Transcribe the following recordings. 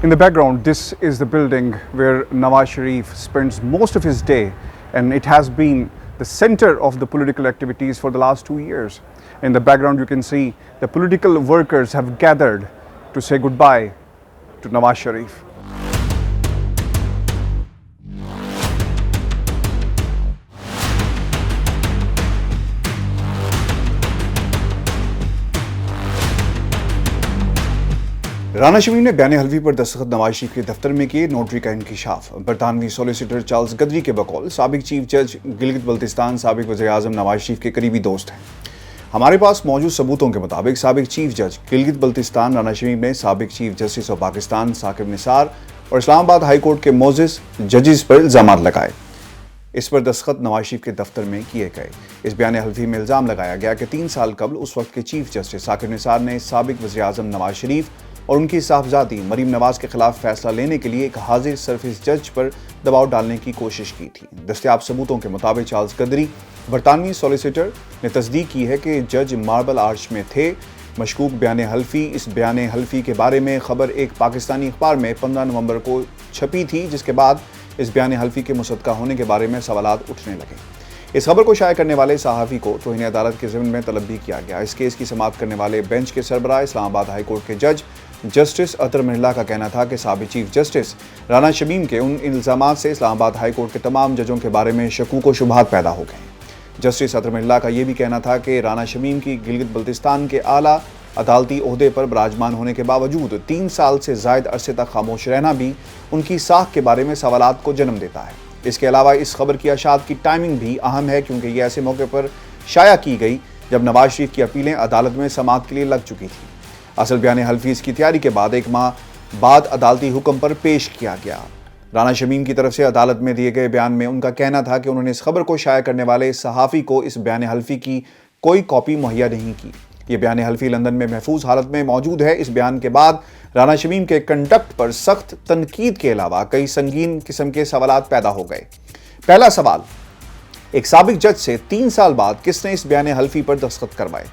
In the background, this is the building where Nawaz Sharif spends most of his day, and it has been the center of the political activities for the last 2 years. In the background, you can see the political workers have gathered to say goodbye to Nawaz Sharif. Rana Shamim نے بیان حلفی پر دستخط نواز شریف کے دفتر میں کیے، notary کا انکشاف۔ برطانوی سولیسیٹر چارلز گدری کے بقول سابق چیف جج گلگت بلتستان سابق وزیر اعظم نواز شریف کے قریبی دوست ہیں۔ ہمارے پاس موجود ثبوتوں کے مطابق سابق چیف جج گلگت بلتستان رانا شمیم نے سابق chief justice of Pakistan Saqib Nisar اور اسلام آباد ہائی کورٹ کے معزز ججز پر الزامات لگائے۔ اس پر دستخط نواز شریف کے دفتر میں کیے گئے۔ اس بیان حلفی میں الزام لگایا گیا کہ 3 سال قبل اس وقت کے چیف جسٹس ثاقب نثار نے سابق وزیر اعظم نواز شریف اور ان کی صاحبزادی مریم نواز کے خلاف فیصلہ لینے کے لیے ایک حاضر سرفیس جج پر دباؤ ڈالنے کی کوشش کی تھی۔ دستیاب ثبوتوں کے مطابق چارلز گدری برطانوی سولیسیٹر نے تصدیق کی ہے کہ جج ماربل آرچ میں تھے۔ مشکوک بیان حلفی، اس بیان حلفی کے بارے میں خبر ایک پاکستانی اخبار میں 15 نومبر کو چھپی تھی، جس کے بعد اس بیان حلفی کے مصدقہ ہونے کے بارے میں سوالات اٹھنے لگے۔ اس خبر کو شائع کرنے والے صحافی کو توہین عدالت کے ضمن میں طلب بھی کیا گیا۔ اس کیس کی سماعت کرنے والے بینچ کے سربراہ اسلام آباد ہائی کورٹ کے جج جسٹس اطہر مہر کا کہنا تھا کہ سابق چیف جسٹس رانا شمیم کے ان الزامات سے اسلام آباد ہائی کورٹ کے تمام ججوں کے بارے میں شکوک و شبہات پیدا ہو گئے ہیں۔ جسٹس اطہر مہر کا یہ بھی کہنا تھا کہ رانا شمیم کی گلگت بلتستان کے اعلیٰ عدالتی عہدے پر براجمان ہونے کے باوجود 3 سال سے زائد عرصے تک خاموش رہنا بھی ان کی ساکھ کے بارے میں سوالات کو جنم دیتا ہے۔ اس کے علاوہ اس خبر کی اشاعت کی ٹائمنگ بھی اہم ہے، کیونکہ یہ ایسے موقع پر شائع کی گئی جب نواز شریف کی اپیلیں عدالت میں سماعت کے لیے لگ چکی تھیں۔ اصل بیان حلفی اس کی تیاری کے بعد 1 ماہ بعد عدالتی حکم پر پیش کیا گیا۔ رانا شمیم کی طرف سے عدالت میں دیے گئے بیان میں ان کا کہنا تھا کہ انہوں نے اس خبر کو شائع کرنے والے صحافی کو اس بیان حلفی کی کوئی کاپی مہیا نہیں کی۔ یہ بیان حلفی لندن میں محفوظ حالت میں موجود ہے۔ اس بیان کے بعد رانا شمیم کے کنڈکٹ پر سخت تنقید کے علاوہ کئی سنگین قسم کے سوالات پیدا ہو گئے۔ پہلا سوال، ایک سابق جج سے 3 سال بعد کس نے اس بیان حلفی پر دستخط کروائے؟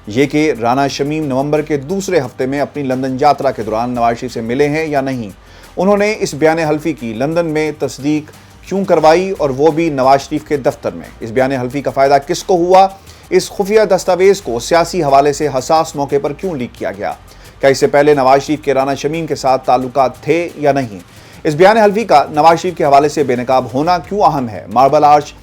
یہ کہ رانا شمیم نومبر کے دوسرے ہفتے میں اپنی لندن یاترا کے دوران نواز شریف سے ملے ہیں یا نہیں؟ انہوں نے اس بیان حلفی کی لندن میں تصدیق کیوں کروائی، اور وہ بھی نواز شریف کے دفتر میں؟ اس بیان حلفی کا فائدہ کس کو ہوا؟ اس خفیہ دستاویز کو سیاسی حوالے سے حساس موقع پر کیوں لیک کیا گیا؟ کیا اس سے پہلے نواز شریف کے رانا شمیم کے ساتھ تعلقات تھے یا نہیں؟ اس بیان حلفی کا نواز شریف کے حوالے سے بے نقاب ہونا کیوں اہم ہے؟ Marble Arch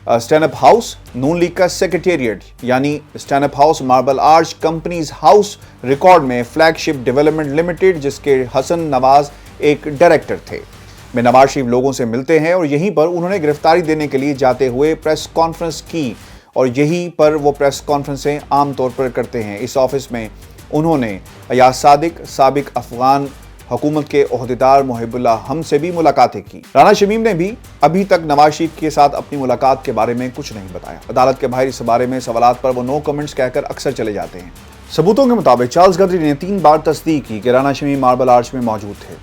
stand up house نون لیگ کا سیکریٹریٹ یعنی stand up house Marble Arch Companies House record میں فلیگ شپ ڈیولپمنٹ لمیٹڈ، جس کے حسن نواز ایک ڈائریکٹر تھے، میں نواز شریف لوگوں سے ملتے ہیں اور یہیں پر انہوں نے گرفتاری دینے کے لیے جاتے ہوئے پریس کانفرنس کی، اور یہیں پر وہ پریس کانفرنسیں عام طور پر کرتے ہیں۔ اس آفس میں انہوں نے ایاز صادق، سابق افغان حکومت کے عہدیدار محب اللہ حمد سے بھی ملاقاتیں کی۔ رانا شمیم نے بھی ابھی تک نواز شریف کے ساتھ اپنی ملاقات کے بارے میں کچھ نہیں بتایا۔ عدالت کے باہر اس بارے میں سوالات پر وہ نو کمنٹس کہہ کر اکثر چلے جاتے ہیں۔ ثبوتوں کے مطابق چارلز گدری نے 3 بار تصدیق کی کہ رانا شمیم ماربل آرچ میں موجود تھے۔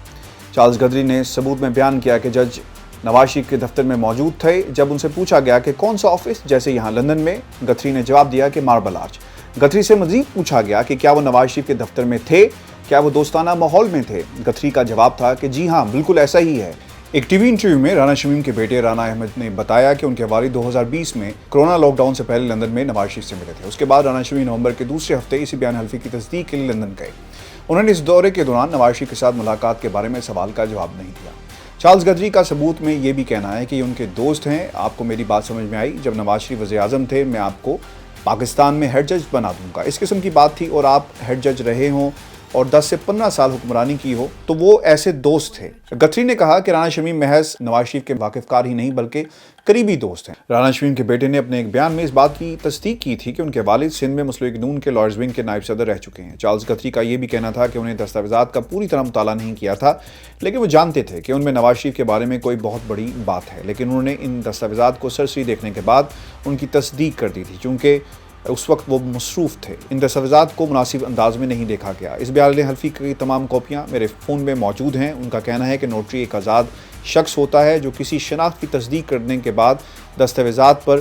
چارلز گدری نے ثبوت میں بیان کیا کہ جج نواز شریف کے دفتر میں موجود تھے۔ جب ان سے پوچھا گیا کہ کون سا آفس، جیسے یہاں لندن میں، گدری نے جواب دیا کہ ماربل آرچ۔ گدری سے مزید پوچھا گیا کہ کیا وہ نواز شریف کے دفتر میں تھے، کیا وہ دوستانہ ماحول میں تھے؟ گدری کا جواب تھا کہ جی ہاں، بالکل ایسا ہی ہے۔ ایک ٹی وی انٹرویو میں رانا شمیم کے بیٹے رانا احمد نے بتایا کہ ان کے والد 2020 میں کورونا لاک ڈاؤن سے پہلے لندن میں نواز شریف سے ملے تھے۔ اس کے بعد رانا شمیم نومبر کے دوسرے ہفتے اسی بیان حلفی کی تصدیق کے لیے لندن گئے۔ انہوں نے اس دورے کے دوران نواز شریف کے ساتھ ملاقات کے بارے میں سوال کا جواب نہیں دیا۔ چارلز گدری کا ثبوت میں یہ بھی کہنا ہے کہ یہ ان کے دوست ہیں۔ آپ کو میری بات سمجھ میں آئی؟ جب نواز شریف وزیر اعظم تھے، میں آپ کو پاکستان میں ہیڈ جج بنا دوں گا، اس قسم کی بات تھی، اور آپ ہیڈ جج رہے ہوں اور 10 سے 15 سال حکمرانی کی ہو، تو وہ ایسے دوست تھے۔ گدری نے کہا کہ رانا شمیم محض نواز شریف کے واقف کار ہی نہیں بلکہ قریبی دوست ہیں۔ رانا شمیم کے بیٹے نے اپنے ایک بیان میں اس بات کی تصدیق کی تھی کہ ان کے والد سندھ میں مسلم لیگ نون کے لارڈز ونگ کے نائب صدر رہ چکے ہیں۔ چارلز گدری کا یہ بھی کہنا تھا کہ انہیں دستاویزات کا پوری طرح مطالعہ نہیں کیا تھا، لیکن وہ جانتے تھے کہ ان میں نواز شریف کے بارے میں کوئی بہت بڑی بات ہے، لیکن انہوں نے ان دستاویزات کو سرسری دیکھنے کے بعد ان کی تصدیق کر دی تھی، چونکہ اس وقت وہ مصروف تھے۔ ان دستاویزات کو مناسب انداز میں نہیں دیکھا گیا۔ اس بیان حلفی کی تمام کاپیاں میرے فون میں موجود ہیں۔ ان کا کہنا ہے کہ نوٹری ایک آزاد شخص ہوتا ہے جو کسی شناخت کی تصدیق کرنے کے بعد دستاویزات پر